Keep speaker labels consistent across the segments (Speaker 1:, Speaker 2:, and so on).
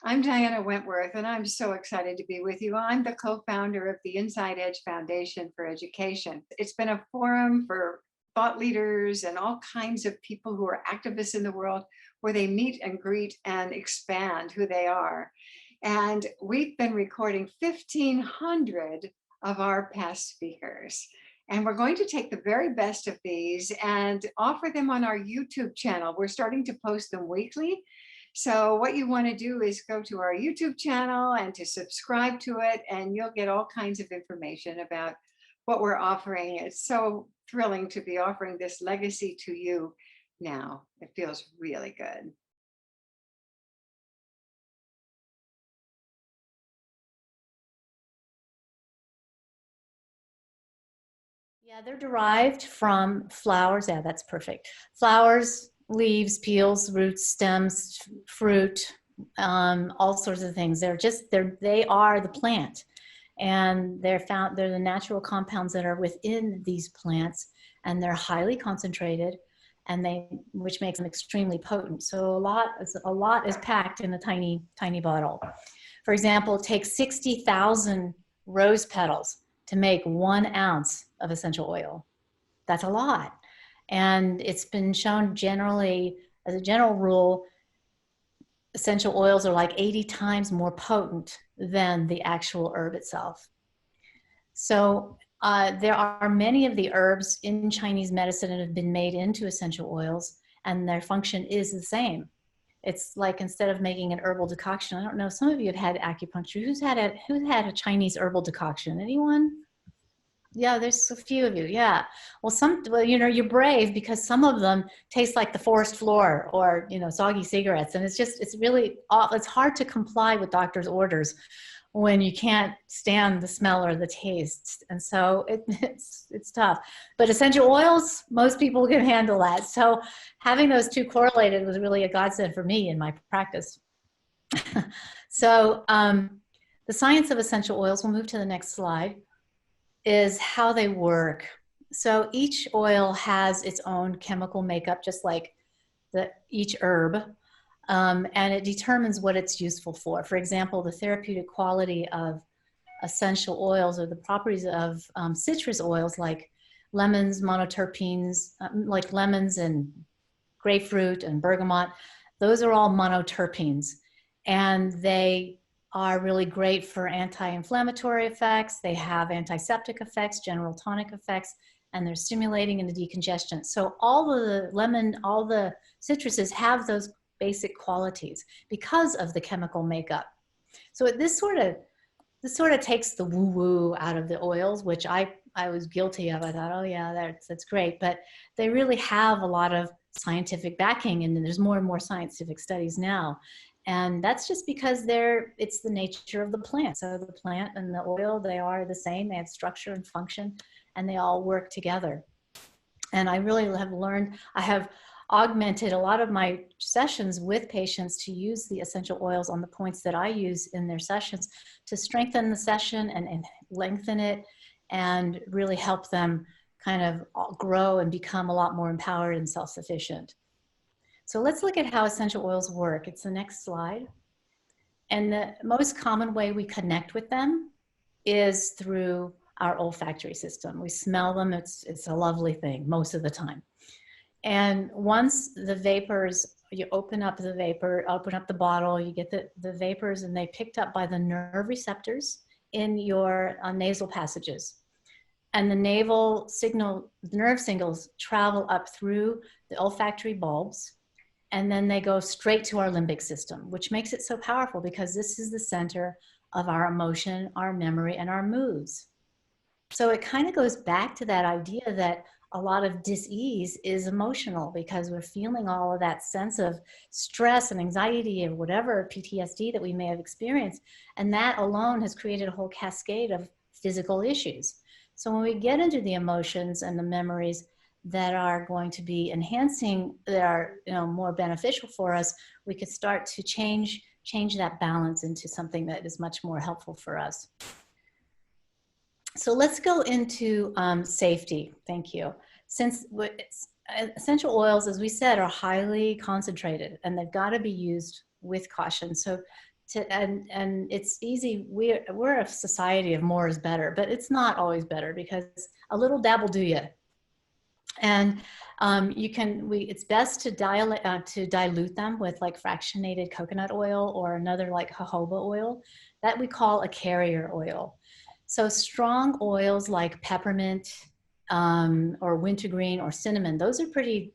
Speaker 1: I'm Diana Wentworth, and I'm so excited to be with you. I'm the co-founder of the Inside Edge Foundation for Education. It's been a forum for thought leaders and all kinds of people who are activists in the world where they meet and greet and expand who they are. And we've been recording 1,500 of our past speakers. And we're going to take the very best of these and offer them on our YouTube channel. We're starting to post them weekly. So what you want to do is go to our YouTube channel and to subscribe to it, and you'll get all kinds of information about what we're offering. It's so thrilling to be offering this legacy to you now. It feels really good.
Speaker 2: Yeah, they're derived from flowers. Yeah, that's perfect. Flowers, leaves, peels, roots, stems, fruit, all sorts of things. They are the plant. And they're the natural compounds that are within these plants, and they're highly concentrated, which makes them extremely potent. So a lot is packed in a tiny, tiny bottle. For example, it takes 60,000 rose petals to make 1 ounce of essential oil. That's a lot. And it's been shown generally, as a general rule, essential oils are like 80 times more potent than the actual herb itself. So there are many of the herbs in Chinese medicine that have been made into essential oils, and their function is the same. It's like, instead of making an herbal decoction, I don't know, some of you have had acupuncture. Who's had a Chinese herbal decoction? Anyone? Yeah, there's a few of you. Yeah. Well, you're brave, because some of them taste like the forest floor, or, soggy cigarettes. And it's really, it's hard to comply with doctor's orders when you can't stand the smell or the taste. And so it's tough. But essential oils, most people can handle that. So having those two correlated was really a godsend for me in my practice. So the science of essential oils, we'll move to the next slide, is how they work. So each oil has its own chemical makeup, just like each herb. And it determines what it's useful for. For example, the therapeutic quality of essential oils, or the properties of citrus oils like lemons, monoterpenes, like lemons and grapefruit and bergamot, those are all monoterpenes. And they are really great for anti-inflammatory effects. They have antiseptic effects, general tonic effects, and they're stimulating in the decongestion. So all the citruses have those basic qualities because of the chemical makeup. So this sort of takes the woo-woo out of the oils, which I was guilty of. I thought, oh yeah, that's great. But they really have a lot of scientific backing, and there's more and more scientific studies now. And that's just because it's the nature of the plant. So the plant and the oil, they are the same. They have structure and function, and they all work together. And I really have learned, I have augmented a lot of my sessions with patients to use the essential oils on the points that I use in their sessions to strengthen the session and lengthen it, and really help them kind of grow and become a lot more empowered and self-sufficient. So let's look at how essential oils work. It's the next slide. And the most common way we connect with them is through our olfactory system. We smell them. It's a lovely thing most of the time. And once the vapors, you open up the bottle, you get the vapors, and they picked up by the nerve receptors in your nasal passages. And the nerve signals travel up through the olfactory bulbs, and then they go straight to our limbic system, which makes it so powerful, because this is the center of our emotion, our memory, and our moods. So it kind of goes back to that idea that a lot of dis-ease is emotional, because we're feeling all of that sense of stress and anxiety or whatever PTSD that we may have experienced. And that alone has created a whole cascade of physical issues. So when we get into the emotions and the memories that are going to be enhancing, that are more beneficial for us, we could start to change that balance into something that is much more helpful for us. So let's go into safety. Thank you. Since essential oils, as we said, are highly concentrated, and they've got to be used with caution. So and it's easy. We're a society of more is better, but it's not always better, because a little dab will do you. And it's best to dilute them with like fractionated coconut oil or another like jojoba oil that we call a carrier oil. So strong oils like peppermint or wintergreen or cinnamon, those are pretty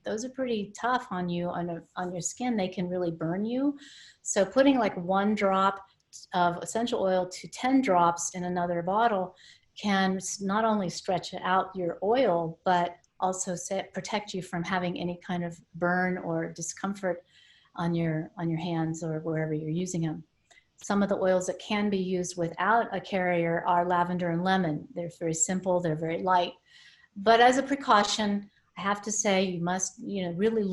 Speaker 2: tough on you, on your skin. They can really burn you. So putting like 1 drop of essential oil to 10 drops in another bottle can not only stretch out your oil, but also protect you from having any kind of burn or discomfort on your hands or wherever you're using them. Some of the oils that can be used without a carrier are lavender and lemon. They're very simple, they're very light. But as a precaution, I have to say you must, really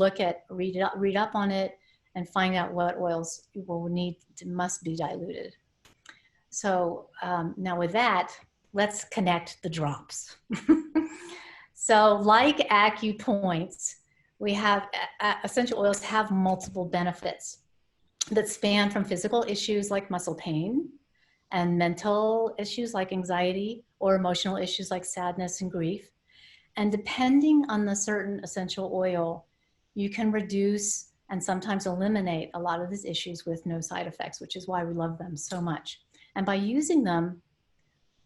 Speaker 2: read up on it and find out what oils must be diluted. So now with that, let's connect the drops. So like Acupoints, we have essential oils have multiple benefits that span from physical issues like muscle pain and mental issues like anxiety or emotional issues like sadness and grief. And depending on the certain essential oil, you can reduce and sometimes eliminate a lot of these issues with no side effects, which is why we love them so much. And by using them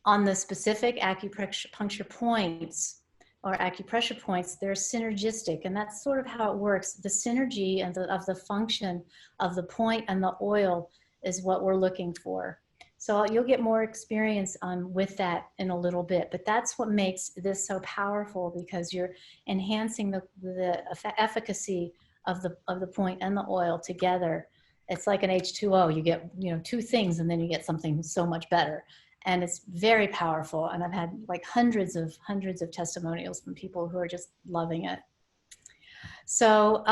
Speaker 2: on the specific acupuncture points or acupressure points, they're synergistic, and that's sort of how it works. The synergy of the function of the point and the oil is what we're looking for. So you'll get more experience with that in a little bit, but that's what makes this so powerful, because you're enhancing the efficacy of the point and the oil together. It's like an H2O. You get 2 things, and then you get something so much better. And it's very powerful. And I've had like hundreds of testimonials from people who are just loving it. So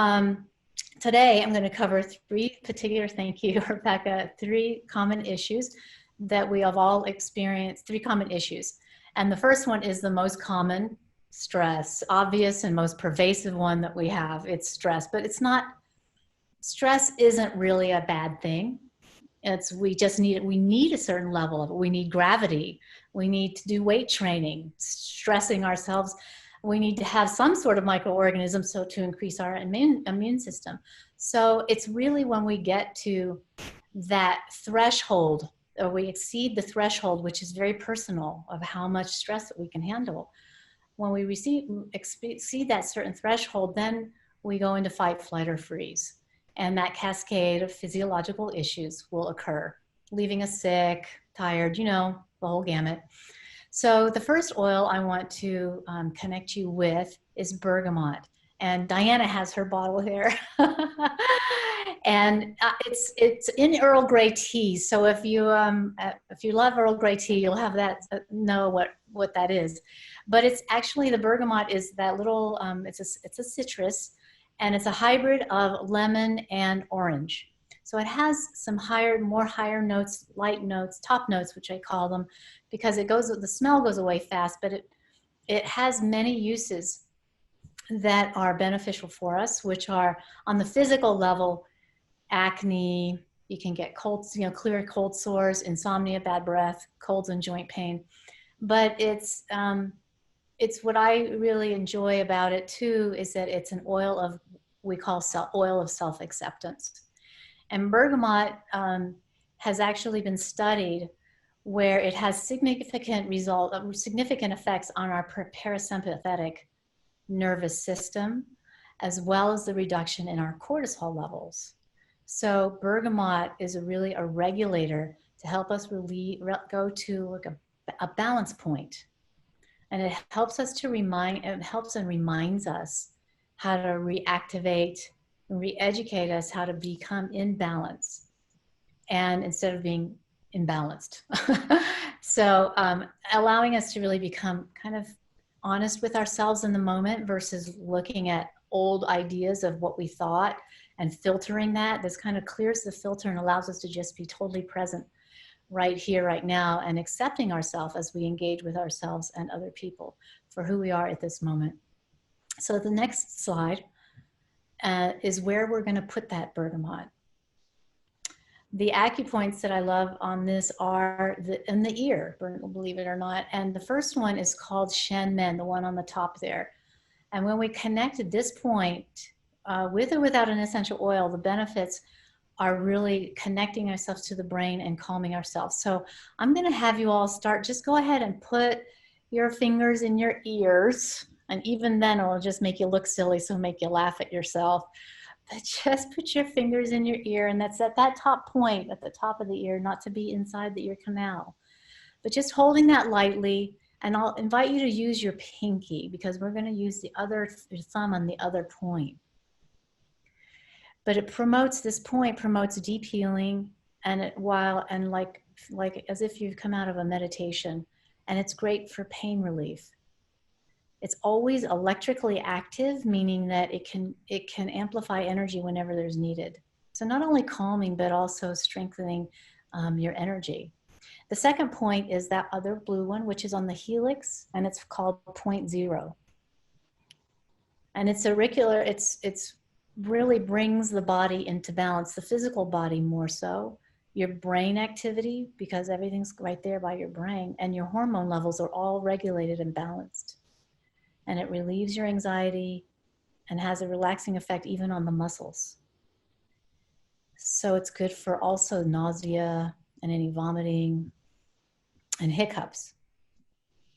Speaker 2: today I'm going to cover 3 particular, thank you, Rebecca, 3 common issues that we have all experienced, 3 common issues. And the first one is the most common: stress. Obvious and most pervasive one that we have, it's stress. But it's not, stress isn't really a bad thing. We need a certain level of it. We need gravity. We need to do weight training, stressing ourselves. We need to have some sort of microorganism to increase our immune system. So it's really when we get to that threshold, or we exceed the threshold, which is very personal, of how much stress that we can handle. When we exceed that certain threshold, then we go into fight, flight, or freeze. And that cascade of physiological issues will occur, leaving us sick, tired, the whole gamut. So the first oil I want to connect you with is bergamot. And Diana has her bottle here. And it's in Earl Grey tea. So if you love Earl Grey tea, you'll have that, know what that is. But it's actually, the bergamot is that little, it's a citrus. And it's a hybrid of lemon and orange. So it has some more higher notes, light notes, top notes, which I call them, because the smell goes away fast, but it has many uses that are beneficial for us, which are on the physical level: acne, you can get colds, clear cold sores, insomnia, bad breath, colds and joint pain. But it's what I really enjoy about it too, is that it's an oil we call oil of self-acceptance. And bergamot has actually been studied where it has significant effects on our parasympathetic nervous system, as well as the reduction in our cortisol levels. So bergamot is really a regulator to help us go to like a balance point. And it helps us reminds us how to reactivate and re-educate us how to become in balance, and instead of being imbalanced. So allowing us to really become kind of honest with ourselves in the moment, versus looking at old ideas of what we thought and filtering that. This kind of clears the filter and allows us to just be totally present right here, right now, and accepting ourselves as we engage with ourselves and other people for who we are at this moment. So the next slide is where we're going to put that bergamot. The Acupoints that I love on this are in the ear, believe it or not. And the first one is called Shen Men, the one on the top there. And when we connected this point, with or without an essential oil, the benefits are really connecting ourselves to the brain and calming ourselves. So I'm going to have you all start. Just go ahead and put your fingers in your ears. And even then, it'll just make you look silly, so make you laugh at yourself. But just put your fingers in your ear, and that's at that top point at the top of the ear, not to be inside the ear canal. But just holding that lightly, and I'll invite you to use your pinky because we're going to use the other thumb on the other point. But it promotes, this point promotes deep healing, and like as if you've come out of a meditation, and it's great for pain relief. It's always electrically active, meaning that it can amplify energy whenever there's needed. So not only calming, but also strengthening your energy. The second point is that other blue one, which is on the helix, and it's called point 0. And it's auricular, it's really brings the body into balance, the physical body more so, your brain activity, because everything's right there by your brain, and your hormone levels are all regulated and balanced. And it relieves your anxiety and has a relaxing effect even on the muscles. So it's good for also nausea and any vomiting and hiccups.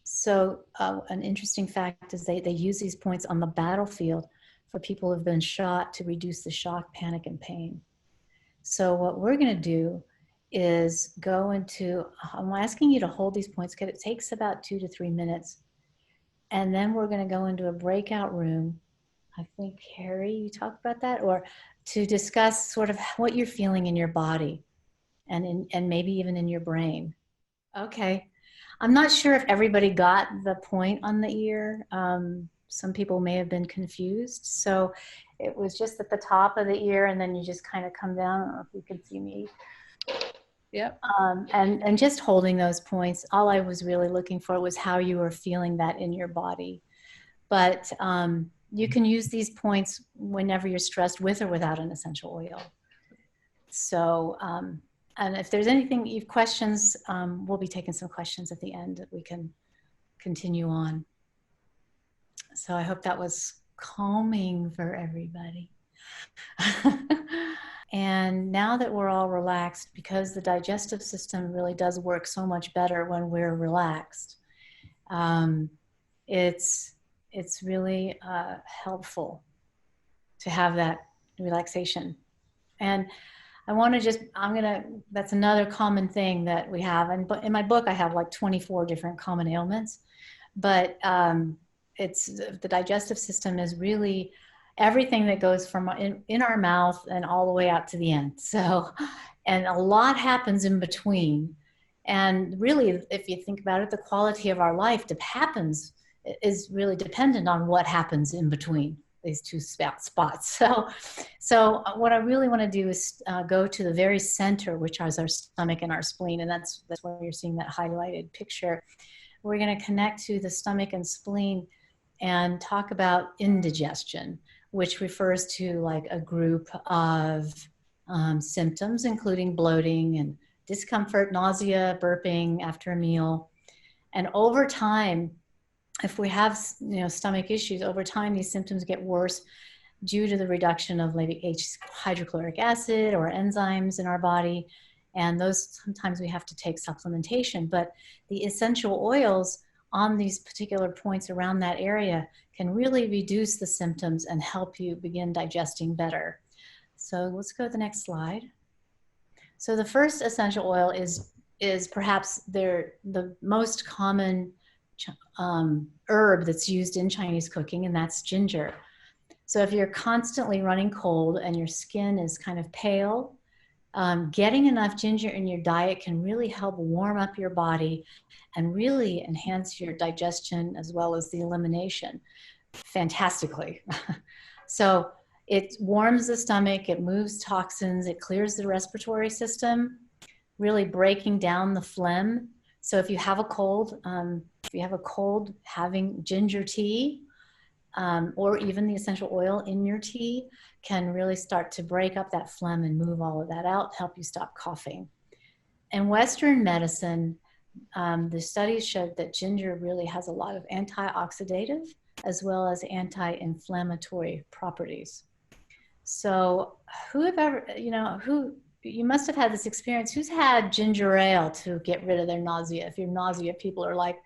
Speaker 2: So an interesting fact is they use these points on the battlefield for people who have been shot to reduce the shock, panic, and pain. So what we're going to do is go into, I'm asking you to hold these points because it takes about 2 to 3 minutes. And then we're going to go into a breakout room. I think, Harry, you talked about that, or to discuss sort of what you're feeling in your body and maybe even in your brain. Okay. I'm not sure if everybody got the point on the ear. Some people may have been confused. So it was just at the top of the ear, and then you just kind of come down. I don't know if you can see me.
Speaker 3: Yep.
Speaker 2: And just holding those points, all I was really looking for was how you were feeling that in your body. But you can use these points whenever you're stressed, with or without an essential oil. So, and if there's anything you have questions, we'll be taking some questions at the end that we can continue on. So I hope that was calming for everybody. And now that we're all relaxed, because the digestive system really does work so much better when we're relaxed, it's really helpful to have that relaxation. And I want to just, that's another common thing that we have. And in my book, I have like 24 different common ailments, but it's the digestive system is really everything that goes from in our mouth and all the way out to the end. So, and a lot happens in between. And really, if you think about it, the quality of our life is really dependent on what happens in between these two spots. So what I really want to do is go to the very center, which is our stomach and our spleen. And that's where you're seeing that highlighted picture. We're going to connect to the stomach and spleen and talk about indigestion, which refers to like a group of symptoms, including bloating and discomfort, nausea, burping after a meal. And over time, if we have stomach issues, over time these symptoms get worse due to the reduction of maybe hydrochloric acid or enzymes in our body. And those, sometimes we have to take supplementation. But the essential oils on these particular points around that area can really reduce the symptoms and help you begin digesting better. So let's go to the next slide. So the first essential oil is perhaps the most common herb that's used in Chinese cooking, and that's ginger. So if you're constantly running cold and your skin is kind of pale, getting enough ginger in your diet can really help warm up your body and really enhance your digestion as well as the elimination fantastically. So it warms the stomach, it moves toxins, it clears the respiratory system, really breaking down the phlegm. So if you have a cold, having ginger tea or even the essential oil in your tea can really start to break up that phlegm and move all of that out, help you stop coughing. In Western medicine, the studies showed that ginger really has a lot of antioxidative as well as anti-inflammatory properties. So you must have had this experience. Who's had ginger ale to get rid of their nausea? If you're nausea, people are like,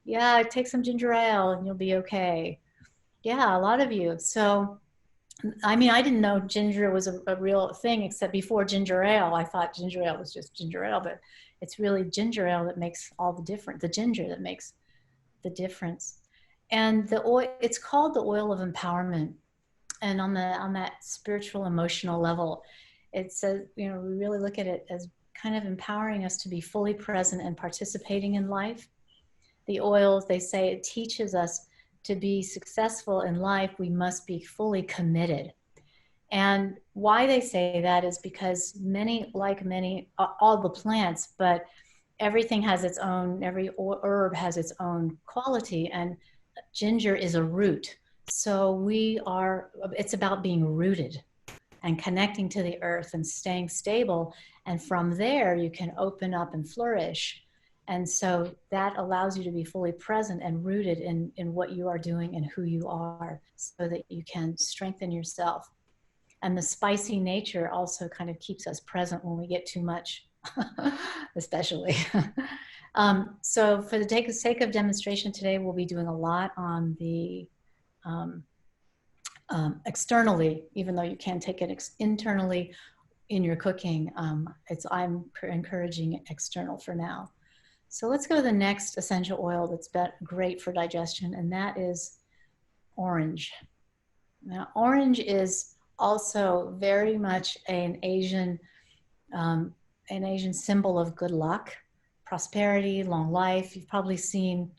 Speaker 2: yeah, take some ginger ale and you'll be okay. Yeah, a lot of you. So, I mean, I didn't know ginger was a real thing except before ginger ale. I thought ginger ale was just ginger ale, but it's really ginger ale that makes all the difference, the ginger that makes the difference. And the oil, it's called the oil of empowerment. And on that spiritual, emotional level, it says, we really look at it as kind of empowering us to be fully present and participating in life. The oils, they say, it teaches us to be successful in life, we must be fully committed. And why they say that is because all the plants, but everything has its own, every herb has its own quality, and ginger is a root. So it's about being rooted and connecting to the earth and staying stable. And from there, you can open up and flourish. And so that allows you to be fully present and rooted in what you are doing and who you are, so that you can strengthen yourself. And the spicy nature also kind of keeps us present when we get too much, especially. So for the sake of demonstration today, we'll be doing a lot on the externally, even though you can take it internally in your cooking. I'm encouraging external for now. So let's go to the next essential oil that's great for digestion, and that is orange. Now, orange is also very much an Asian symbol of good luck, prosperity, long life. You've probably seen,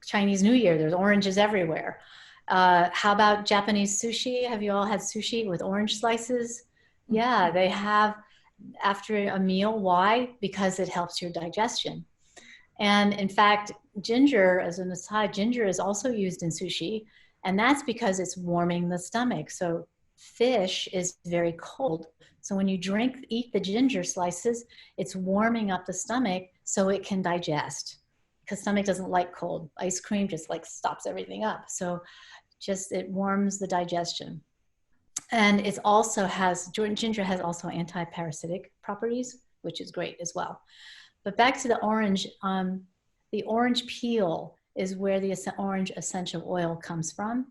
Speaker 2: Chinese New Year, there's oranges everywhere. How about Japanese sushi? Have you all had sushi with orange slices? Yeah, they have after a meal. Why? Because it helps your digestion. And in fact, ginger, as an aside, ginger is also used in sushi, and that's because it's warming the stomach. So fish is very cold. So when you eat the ginger slices, it's warming up the stomach so it can digest, because stomach doesn't like cold. Ice cream just stops everything up. So it warms the digestion. And ginger has also anti-parasitic properties, which is great as well. But back to the orange peel is where the orange essential oil comes from.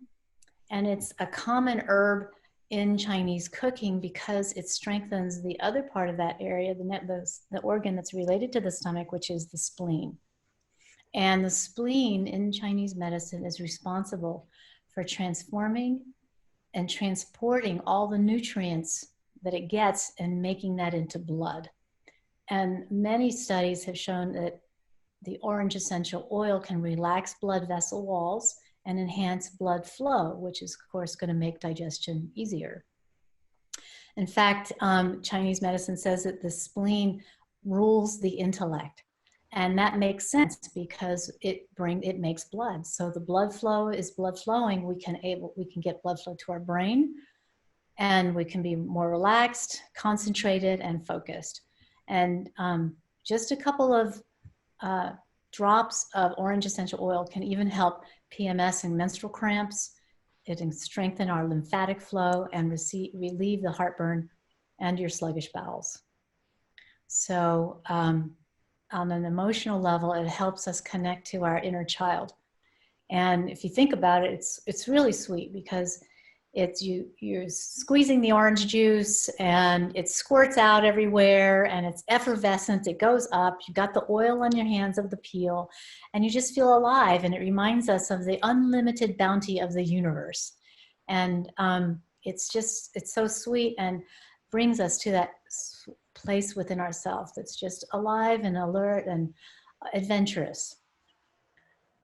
Speaker 2: And it's a common herb in Chinese cooking because it strengthens the other part of that area, the organ that's related to the stomach, which is the spleen. And the spleen in Chinese medicine is responsible for transforming and transporting all the nutrients that it gets and making that into blood. And many studies have shown that the orange essential oil can relax blood vessel walls and enhance blood flow, which is, of course, going to make digestion easier. In fact, Chinese medicine says that the spleen rules the intellect. And that makes sense because it makes blood. So the blood flow is blood flowing. We can get blood flow to our brain, and we can be more relaxed, concentrated, and focused. And just a couple of drops of orange essential oil can even help PMS and menstrual cramps. It can strengthen our lymphatic flow and relieve the heartburn and your sluggish bowels. So on an emotional level, it helps us connect to our inner child. And if you think about it, it's really sweet because you're squeezing the orange juice and it squirts out everywhere and it's effervescent, it goes up, you got the oil on your hands of the peel, and you just feel alive, and it reminds us of the unlimited bounty of the universe. And it's so sweet and brings us to that place within ourselves that's just alive and alert and adventurous.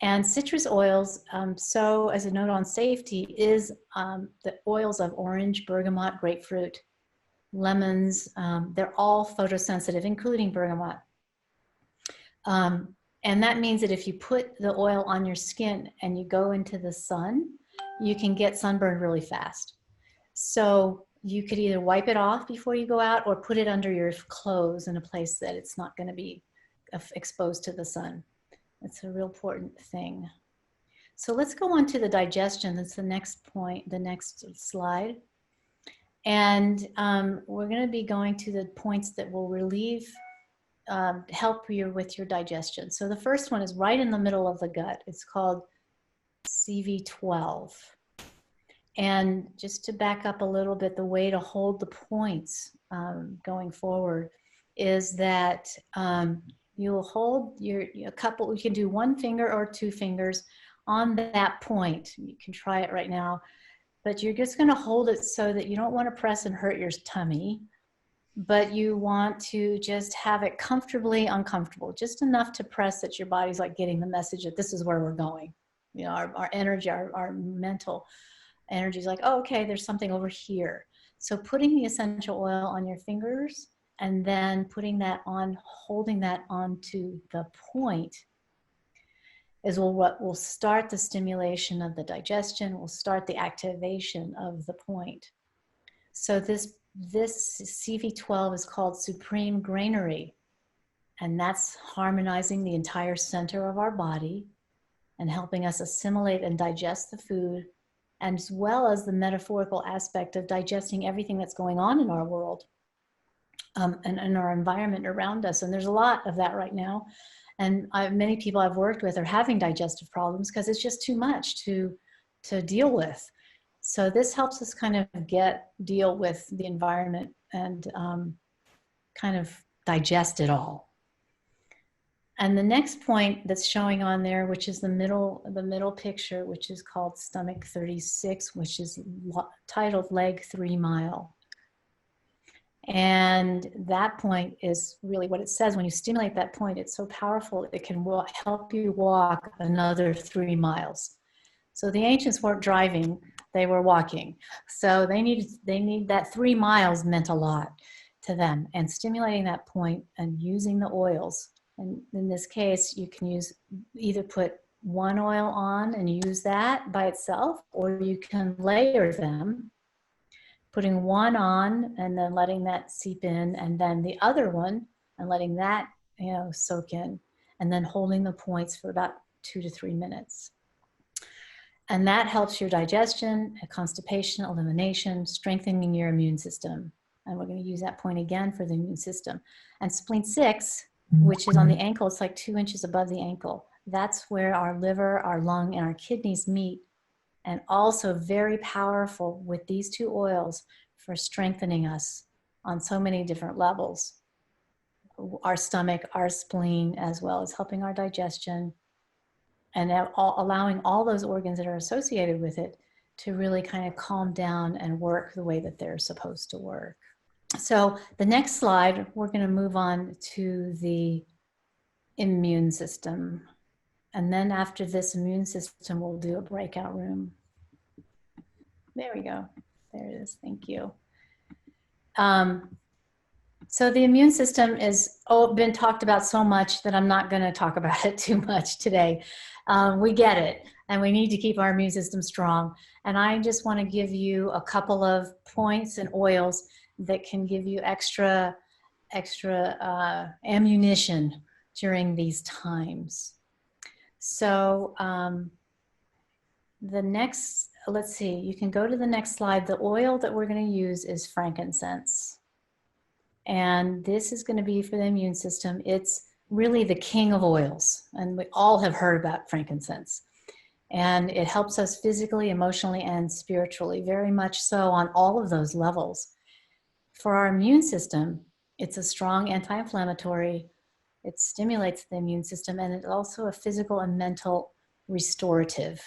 Speaker 2: And citrus oils, so as a note on safety, is the oils of orange, bergamot, grapefruit, lemons. They're all photosensitive, including bergamot. And that means that if you put the oil on your skin and you go into the sun, you can get sunburned really fast. So you could either wipe it off before you go out or put it under your clothes in a place that it's not going to be exposed to the sun. It's a real important thing. So let's go on to the digestion. That's the next point, the next slide. And we're going to be going to the points that will relieve, help you with your digestion. So the first one is right in the middle of the gut. It's called CV12. And just to back up a little bit, the way to hold the points going forward is that you'll hold a couple, you can do one finger or two fingers on that point. You can try it right now, but you're just going to hold it so that you don't want to press and hurt your tummy, but you want to just have it comfortably uncomfortable, just enough to press that your body's like getting the message that this is where we're going. You know, our energy, our mental energy is like, oh, okay, there's something over here. So putting the essential oil on your fingers and then putting that on, holding that onto the point is what will start the stimulation of the digestion, will start the activation of the point. So this CV12 is called supreme granary, and that's harmonizing the entire center of our body and helping us assimilate and digest the food, as well as the metaphorical aspect of digesting everything that's going on in our world and in our environment around us. And there's a lot of that right now. And many people I've worked with are having digestive problems because it's just too much to deal with. So this helps us kind of deal with the environment and kind of digest it all. And the next point that's showing on there, which is the middle picture, which is called stomach 36, which is titled leg 3 mile. And that point is really what it says. When you stimulate that point, it's so powerful, it can help you walk another 3 miles. So the ancients weren't driving, they were walking. So they need that 3 miles meant a lot to them. And stimulating that point and using the oils, and in this case, you can either put one oil on and use that by itself, or you can layer them, putting one on and then letting that seep in, and then the other one and letting that, soak in, and then holding the points for about 2 to 3 minutes. And that helps your digestion, constipation, elimination, strengthening your immune system. And we're going to use that point again for the immune system. And spleen 6, which is on the ankle, it's like 2 inches above the ankle. That's where our liver, our lung, and our kidneys meet. And also very powerful with these 2 oils for strengthening us on so many different levels. Our stomach, our spleen, as well as helping our digestion, and allowing all those organs that are associated with it to really kind of calm down and work the way that they're supposed to work. So the next slide, we're going to move on to the immune system. And then after this immune system, we'll do a breakout room. There we go. There it is. Thank you. So the immune system is been talked about so much that I'm not going to talk about it too much today. We get it, and we need to keep our immune system strong. And I just want to give you a couple of points and oils that can give you extra ammunition during these times. So the next, let's see, you can go to the next slide. The oil that we're going to use is frankincense. And this is going to be for the immune system. It's really the king of oils. And we all have heard about frankincense. And it helps us physically, emotionally, and spiritually, very much so on all of those levels. For our immune system, it's a strong anti-inflammatory. It stimulates the immune system, and it's also a physical and mental restorative,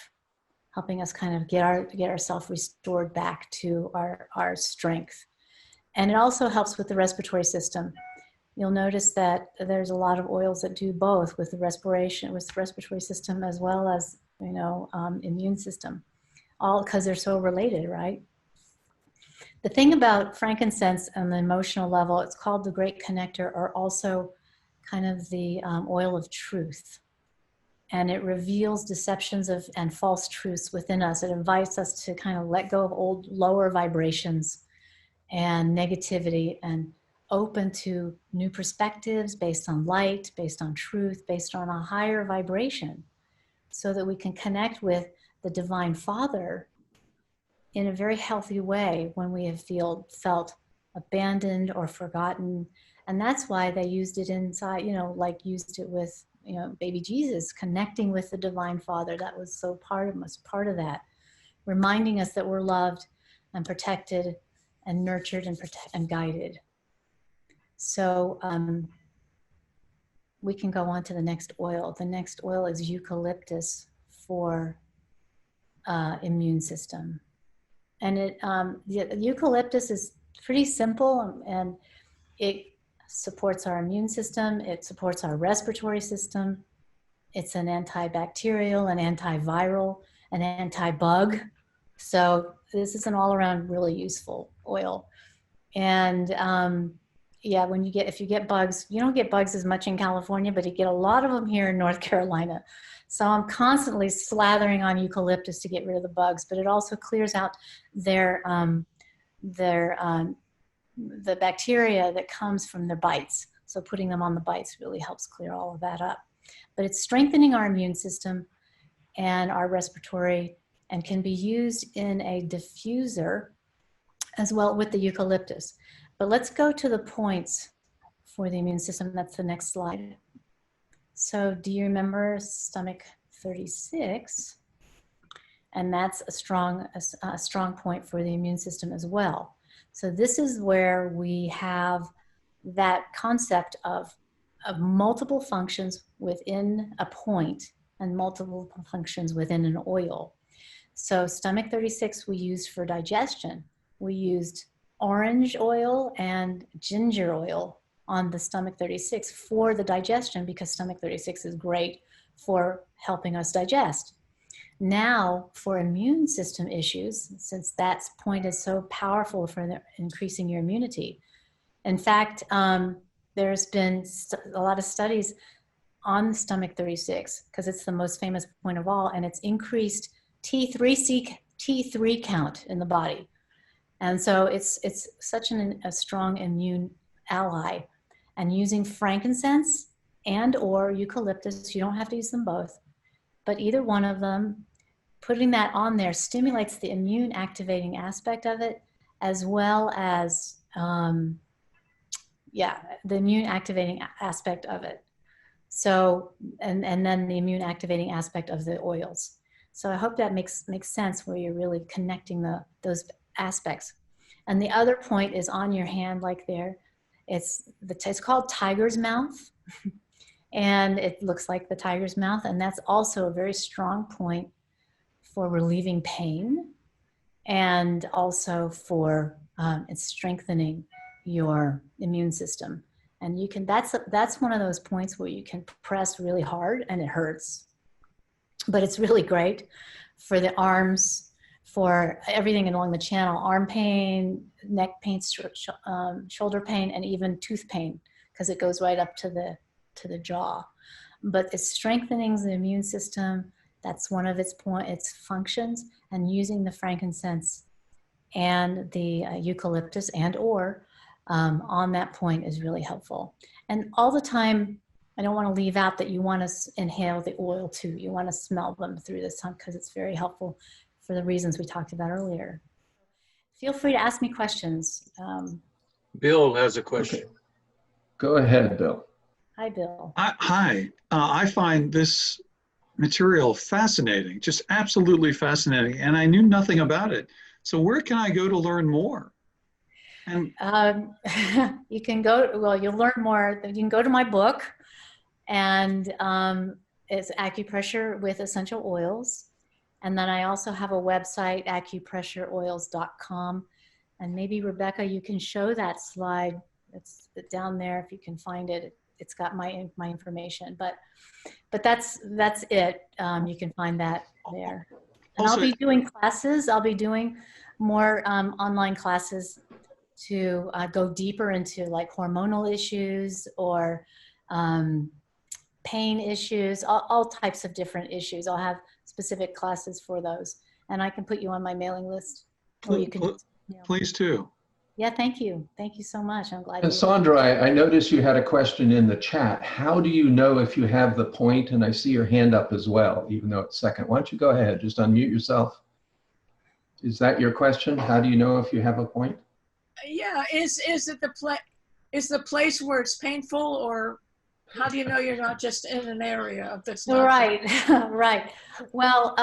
Speaker 2: helping us kind of get ourselves restored back to our strength. And it also helps with the respiratory system. You'll notice that there's a lot of oils that do both with the respiratory system, as well as, immune system, all because they're so related, right? The thing about frankincense on the emotional level, it's called the great connector, or also kind of the oil of truth. and it reveals deceptions and false truths within us. It invites us to kind of let go of old lower vibrations and negativity and open to new perspectives based on light, based on truth, based on a higher vibration, so that we can connect with the Divine Father in a very healthy way when we have felt abandoned or forgotten. And that's why they used it inside, like used it with, baby Jesus, connecting with the Divine Father. That was so part of that, reminding us that we're loved and protected and nurtured and guided. So we can go on to the next oil. The next oil is eucalyptus for immune system. And the eucalyptus is pretty simple, and it supports our immune system. It supports our respiratory system. It's an antibacterial, an antiviral, an anti-bug. So this is an all-around really useful oil. And yeah, if you get bugs, you don't get bugs as much in California, but you get a lot of them here in North Carolina. So I'm constantly slathering on eucalyptus to get rid of the bugs, but it also clears out the bacteria that comes from their bites. So putting them on the bites really helps clear all of that up. But it's strengthening our immune system and our respiratory, and can be used in a diffuser as well with the eucalyptus. But let's go to the points for the immune system. That's the next slide. So do you remember stomach 36? And that's a strong point for the immune system as well. So this is where we have that concept of multiple functions within a point and multiple functions within an oil. So stomach 36 we used for digestion. We used orange oil and ginger oil on the stomach 36 for the digestion, because stomach 36 is great for helping us digest. Now for immune system issues, since that point is so powerful for increasing your immunity. In fact, there's been a lot of studies on the stomach 36, because it's the most famous point of all, and it's increased T3 count in the body. And so it's such a strong immune ally. And using frankincense and or eucalyptus, you don't have to use them both, but either one of them, putting that on there stimulates the immune activating aspect of it, as well as, the immune activating aspect of it. So, and then the immune activating aspect of the oils. So I hope that makes sense, where you're really connecting those aspects. And the other point is on your hand, like there. It's called tiger's mouth, and it looks like the tiger's mouth, and that's also a very strong point for relieving pain, and also for it's strengthening your immune system. And you can that's one of those points where you can press really hard and it hurts, but it's really great for the arms, for everything along the channel: arm pain, neck pain, shoulder pain, and even tooth pain, because it goes right up to the jaw. But it's strengthening the immune system. That's one of its functions. And using the frankincense and the eucalyptus and or on that point is really helpful. And all the time, I don't want to leave out that you want to inhale the oil too. You want to smell them through this time, because it's very helpful for the reasons we talked about earlier. Feel free to ask me questions.
Speaker 4: Bill has a question.
Speaker 5: Okay. Go ahead, Bill.
Speaker 2: Hi, Bill.
Speaker 6: Hi. I find this material fascinating, just absolutely fascinating, and I knew nothing about it. So where can I go to learn more? And
Speaker 2: you can go, well, you'll learn more. You can go to my book, and it's Acupressure with Essential Oils. And then I also have a website, acupressureoils.com. And maybe Rebecca, you can show that slide. It's down there if you can find it. It's got my information, but that's it. You can find that there. And
Speaker 6: Also,
Speaker 2: I'll be doing classes. I'll be doing more online classes to go deeper into like hormonal issues or pain issues, all types of different issues. I'll have specific classes for those, and I can put you on my mailing list, or you can.
Speaker 6: Please too.
Speaker 2: Yeah, thank you. Thank you so much. I'm glad.
Speaker 5: And Sandra, I noticed you had a question in the chat. How do you know if you have the point? And I see your hand up as well, even though it's second. Why don't you go ahead, just unmute yourself. Is that your question? How do you know if you have a point?
Speaker 3: Yeah, is it the place where it's painful, or how do you know you're not just in an area that's not
Speaker 2: Right, right. Well,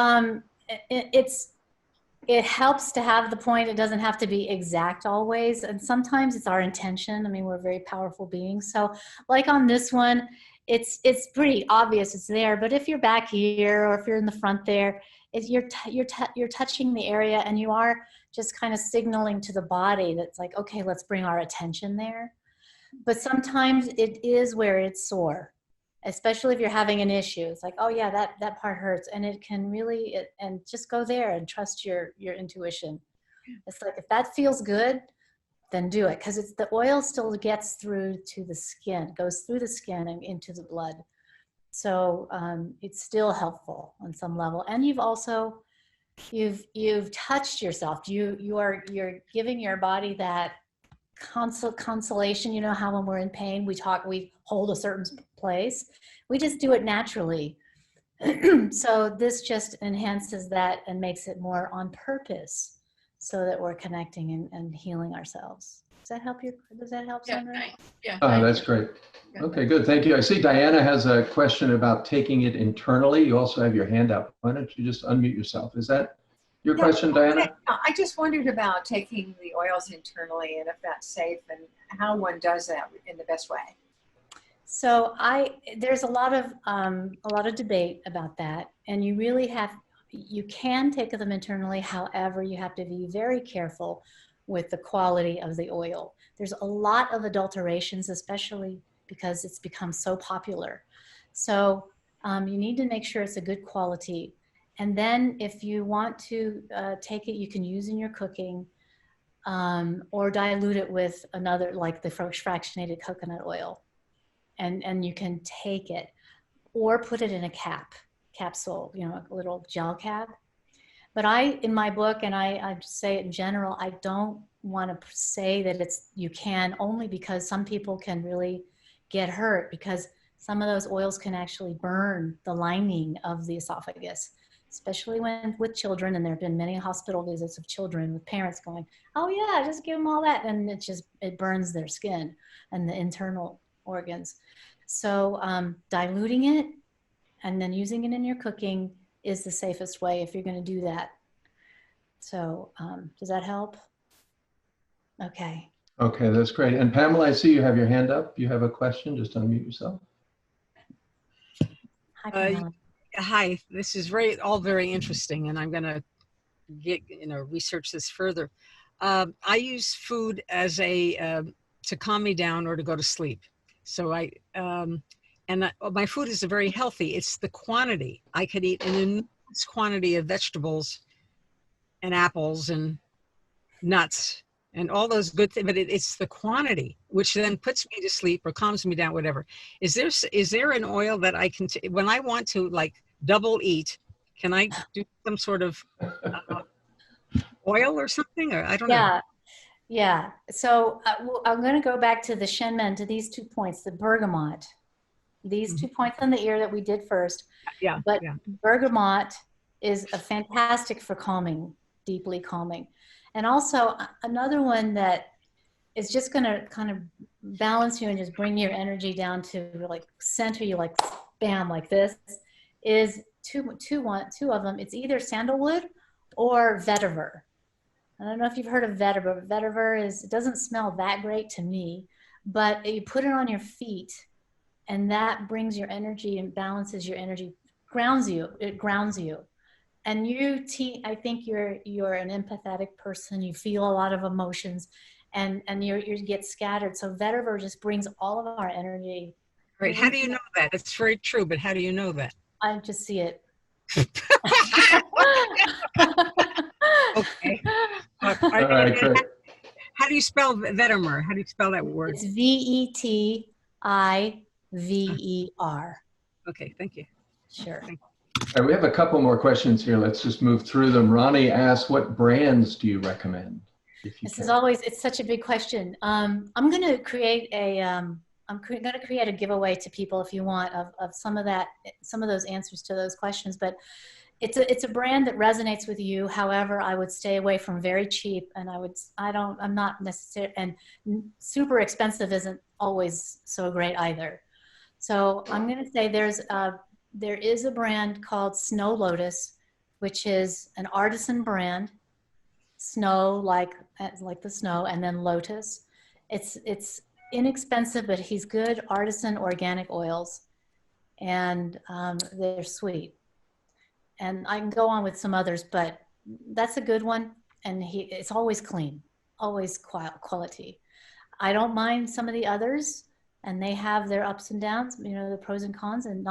Speaker 2: it helps to have the point. It doesn't have to be exact always. And sometimes it's our intention. I mean, we're very powerful beings. So like on this one, it's pretty obvious it's there. But if you're back here, or if you're in the front there, you're touching the area, and you are just kind of signaling to the body that's like, okay, let's bring our attention there. But sometimes it is where it's sore, especially if you're having an issue. It's like, oh yeah, that part hurts, and it can really, and just go there and trust your intuition. It's like, if that feels good, then do it, because the oil still gets through to the skin, goes through the skin and into the blood. So it's still helpful on some level. And you've touched yourself. You're giving your body that consolation. You know how when we're in pain, we hold a certain place. We just do it naturally. So this just enhances that and makes it more on purpose, so that we're connecting and healing ourselves. Does that help you? Does that help, Sandra?
Speaker 3: Yeah.
Speaker 5: That's great. Okay, good. Thank you. I see Diana has a question about taking it internally. You also have your hand up. Why don't you just unmute yourself? Is that your question, Diana?
Speaker 1: I just wondered about taking the oils internally, and if that's safe, and how one does that in the best way.
Speaker 2: So there's a lot of debate about that, and you can take them internally. However, you have to be very careful with the quality of the oil. There's a lot of adulterations, especially because it's become so popular. So you need to make sure it's a good quality. And then if you want to take it, you can use in your cooking, or dilute it with another, like the fractionated coconut oil. And you can take it, or put it in a capsule, a little gel cap. But in my book, and I just say it in general, I don't want to say that you can, only because some people can really get hurt, because some of those oils can actually burn the lining of the esophagus, especially with children. And there have been many hospital visits of children with parents going, oh yeah, just give them all that. And it burns their skin and the internal organs. So diluting it and then using it in your cooking is the safest way if you're going to do that. So does that help? Okay.
Speaker 5: Okay, that's great. And Pamela, I see you have your hand up. You have a question, just unmute yourself.
Speaker 2: Hi, Pamela.
Speaker 7: Hi, this is all very interesting, and I'm going to research this further. I use food as to calm me down or to go to sleep. So my food is very healthy. It's the quantity. I could eat an enormous quantity of vegetables and apples and nuts and all those good things, but it's the quantity which then puts me to sleep or calms me down, whatever. Is there an oil that I can, when I want to like double eat, can I do some sort of oil or something? Or I don't know.
Speaker 2: Yeah. So I'm going to go back to the Shenmen, to these 2 points, the bergamot. These 2 points on the ear that we did first.
Speaker 7: Yeah.
Speaker 2: But bergamot is a fantastic for calming, deeply calming. And also another one that is just going to kind of balance you and just bring your energy down to like center you, like bam, like this, is two of them. It's either sandalwood or vetiver. I don't know if you've heard of vetiver. Vetiver it doesn't smell that great to me, but you put it on your feet, and that brings your energy and balances your energy, grounds you. It grounds you. And I think you're an empathetic person. You feel a lot of emotions, and you get scattered. So vetiver just brings all of our energy.
Speaker 7: Right. How do you know that? It's very true, but how do you know that?
Speaker 2: I just see it.
Speaker 7: Okay.
Speaker 5: All right, great.
Speaker 7: How do you spell vetiver? How do you spell that word?
Speaker 2: It's Vetiver.
Speaker 7: Okay, thank you.
Speaker 2: Sure.
Speaker 5: All right, we have a couple more questions here. Let's just move through them. Ronnie asks, what brands do you recommend? If you
Speaker 2: This
Speaker 5: can.
Speaker 2: is always, it's such a big question. I'm going to create a, going to create a giveaway to people if you want of some of that, some of those answers to those questions. But it's a brand that resonates with you. However, I would stay away from very cheap, and I'm not necessarily, and super expensive isn't always so great either. So I'm going to say there is a brand called Snow Lotus, which is an artisan brand. Snow, like the snow, and then lotus. It's inexpensive, but he's good artisan organic oils, and they're sweet. And I can go on with some others, but that's a good one. And it's always clean, always quality. I don't mind some of the others, and they have their ups and downs, you know, the pros and cons, and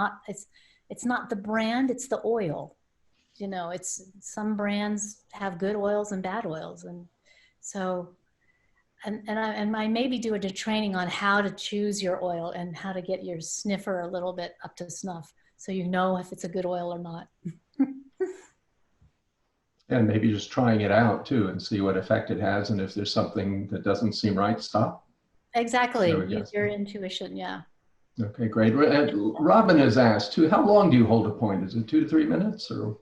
Speaker 2: it's not the brand, it's the oil. You know, it's some brands have good oils and bad oils. And so, and I maybe do a training on how to choose your oil and how to get your sniffer a little bit up to snuff, so you know if it's a good oil or not.
Speaker 5: And maybe just trying it out too and see what effect it has. And if there's something that doesn't seem right, stop.
Speaker 2: Exactly. Use your intuition. Yeah.
Speaker 5: Okay, great. Robin has asked too, how long do you hold a point? Is it 2 to 3 minutes or?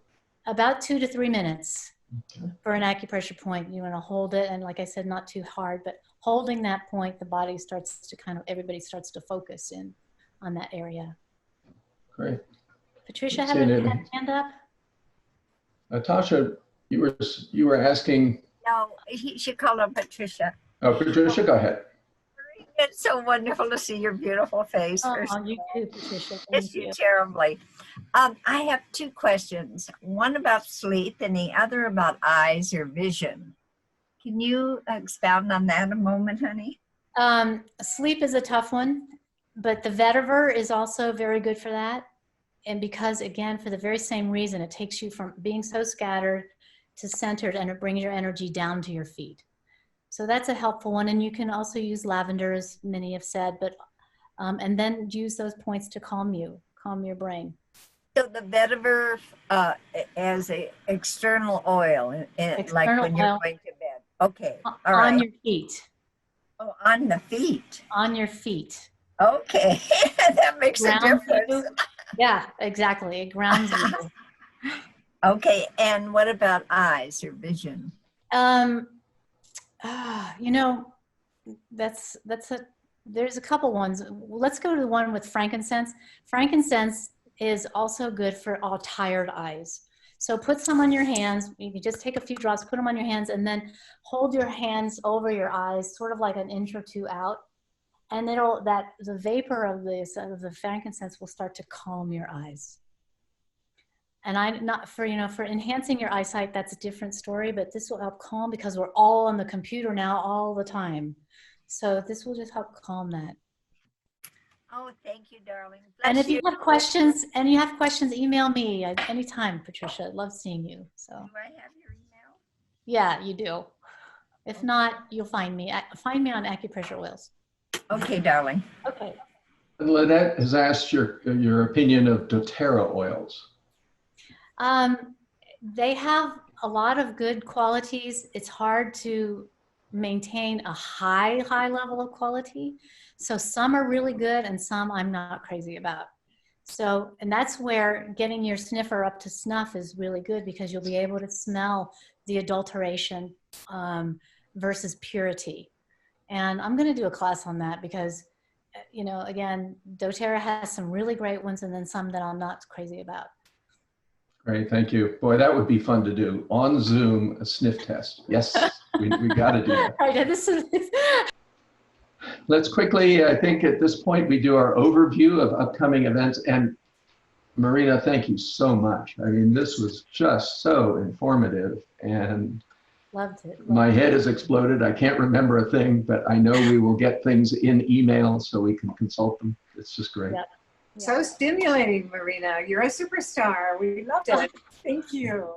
Speaker 2: About 2 to 3 minutes.
Speaker 5: Okay.
Speaker 2: For an acupressure point. You want to hold it, and like I said, not too hard, but holding that point, the body starts to everybody starts to focus in on that area.
Speaker 5: Great.
Speaker 2: Patricia had a hand up.
Speaker 5: Natasha, you were asking.
Speaker 8: No, she called her Patricia.
Speaker 5: Oh, Patricia, go ahead.
Speaker 8: It's so wonderful to see your beautiful face.
Speaker 2: Oh, you too, Patricia.
Speaker 8: Miss you terribly. I have 2 questions. One about sleep and the other about eyes or vision. Can you expound on that a moment, honey?
Speaker 2: Sleep is a tough one, but the vetiver is also very good for that. And because, again, for the very same reason, it takes you from being so scattered to centered, and it brings your energy down to your feet. So that's a helpful one. And you can also use lavender, as many have said, but and then use those points to calm your brain.
Speaker 8: So the vetiver as an external oil, like when you're going to bed. Okay, all right.
Speaker 2: On your feet.
Speaker 8: Oh, on the feet.
Speaker 2: On your feet.
Speaker 8: Okay, that makes a difference.
Speaker 2: Yeah, exactly. It grounds you.
Speaker 8: Okay, and what about eyes or vision?
Speaker 2: You know, there's a couple ones. Let's go to the one with frankincense. Frankincense is also good for all tired eyes. So put some on your hands. You can just take a few drops, put them on your hands, and then hold your hands over your eyes, sort of like an inch or 2 out. And the vapor of the frankincense will start to calm your eyes. And for enhancing your eyesight, that's a different story, but this will help calm, because we're all on the computer now all the time. So this will just help calm that.
Speaker 8: Oh, thank you, darling.
Speaker 2: And if you have questions, email me at any time, Patricia. I love seeing you. So.
Speaker 8: Do I have your email?
Speaker 2: Yeah, you do. If not, you'll find me. Find me on Acupressure Oils.
Speaker 8: Okay, darling.
Speaker 2: Okay.
Speaker 5: Lynette has asked your opinion of doTERRA oils.
Speaker 2: They have a lot of good qualities. It's hard to maintain a high level of quality. So some are really good and some I'm not crazy about. So, and that's where getting your sniffer up to snuff is really good, because you'll be able to smell the adulteration versus purity. And I'm going to do a class on that, because, you know, again, doTERRA has some really great ones and then some that I'm not crazy about.
Speaker 5: Great, thank you. Boy, that would be fun to do. On Zoom, a sniff test. Yes, we got to do that.
Speaker 2: All right, this is...
Speaker 5: Let's quickly, I think at this point, we do our overview of upcoming events. And Merina, thank you so much. I mean, this was just so informative, and
Speaker 2: loved it.
Speaker 5: My head has exploded. I can't remember a thing, but I know we will get things in email so we can consult them. It's just great.
Speaker 2: Yep.
Speaker 1: So stimulating, Merina. You're a superstar. We loved it. Thank you.